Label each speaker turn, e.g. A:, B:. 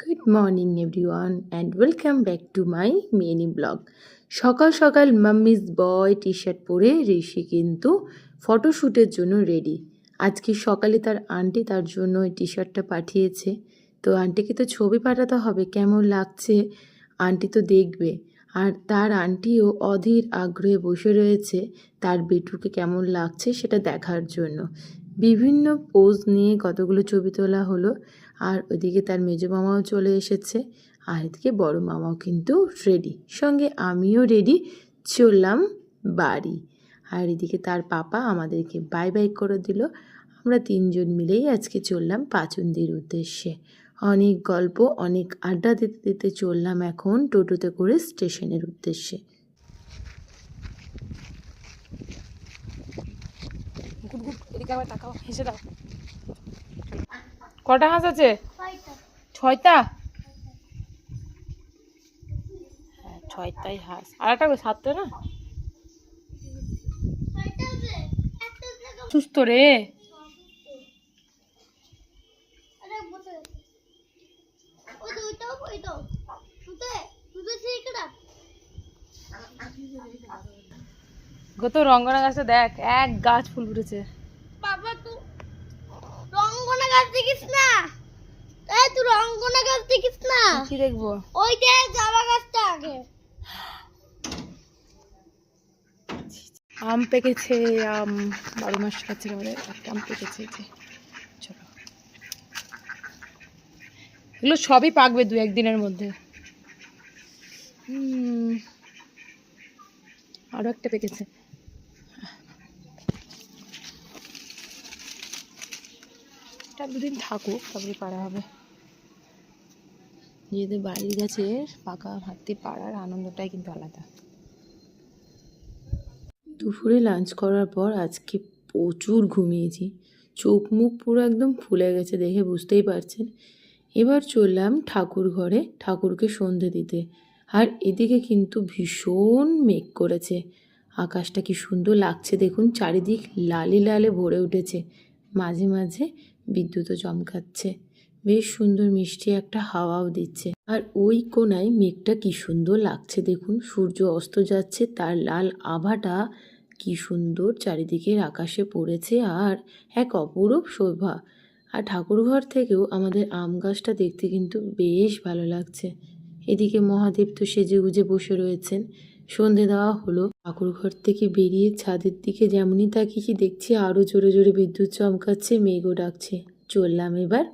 A: Good morning everyone and welcome back to my mini blog. সকাল সকাল মাম্মিজ বয় T shirt পরে ঋষি কিন্তু ফটোশ্যুটের জন্য রেডি। আজকে সকালে তার আন্টি তার জন্য ওই টি শার্টটা পাঠিয়েছে। তো আন্টিকে তো ছবি পাঠাতে হবে কেমন লাগছে, আন্টি তো দেখবে। আর তার আন্টিও অধীর আগ্রহে বসে রয়েছে তার বেটুকে কেমন লাগছে সেটা দেখার জন্য। বিভিন্ন পোজ নিয়ে কতগুলো ছবি তোলা হলো। আর ওইদিকে তার মেজো মামাও চলে এসেছে, আর এদিকে বড় মামাও কিন্তু রেডি, সঙ্গে আমিও রেডি, চললাম বাড়ি। আর এদিকে তার পাপা আমাদেরকে বাই বাই করে দিল। আমরা তিনজন মিলেই আজকে চললাম পাচুন্দির উদ্দেশ্যে। অনেক গল্প, অনেক আড্ডা দিতে দিতে চললাম এখন টোটোতে করে স্টেশনের উদ্দেশ্যে।
B: কটা হাঁস আছে? 6টা। হ্যাঁ 6টাই হাঁস, আর একটা 7টা না। সুস্থ রে। গত রঙ্গনা গাছটা দেখ, এক গাছ ফুল ফুটেছে।
C: বাবা তুই রঙ্গনা গাছ দেখিস না? এই তুই রঙ্গনা গাছ দেখিস না?
B: কি দেখবো?
C: ওই দেখ জামা গাছটা আগে।
B: আম পেকেছে, আম 12 মাস খাচ্ছে আমাদের। আম পেকেছে, চলো এগুলো সবই পাকবে 2-1 দিনের মধ্যে। আরো একটা পেকেছে। এটা 2 দিন থাকুক, তারপরে পাড়া হবে। নিজেদের বাড়ির গাছে পাকা হাতে পাড়ার আনন্দটাই কিন্তু আলাদা।
A: দুপুরে লাঞ্চ করার পর আজকে প্রচুর ঘুমিয়েছি, চোখ মুখ পুরো একদম ফুলে গেছে, দেখে বুঝতেই পারছেন। এবার চললাম ঠাকুর ঘরে ঠাকুরকে সন্ধে দিতে। আর এদিকে কিন্তু ভীষণ মেঘ করেছে, আকাশটা কি সুন্দর লাগছে দেখুন, চারিদিক লালে লালে ভরে উঠেছে, মাঝে মাঝে বিদ্যুৎও চমকাচ্ছে, বেশ সুন্দর মিষ্টি একটা হাওয়াও দিচ্ছে। আর ওই কোনায় মেঘটা কি সুন্দর লাগছে দেখুন, সূর্য অস্ত যাচ্ছে, তার লাল আভাটা কি সুন্দর চারিদিকের আকাশে পড়েছে, আর এক অপরূপ শোভা। আর ঠাকুরঘর থেকেও আমাদের আম গাছটা দেখতে কিন্তু বেশ ভালো লাগছে। এদিকে মহাদেব তো সেজে গুজে বসে রয়েছেন। সন্ধে দেওয়া হলো, ঠাকুরঘর থেকে বেরিয়ে ছাদের দিকে যেমনই তাকিয়েছি দেখছি আরও জোরে জোরে বিদ্যুৎ চমকাচ্ছে, মেঘও ডাকছে। চললাম এবার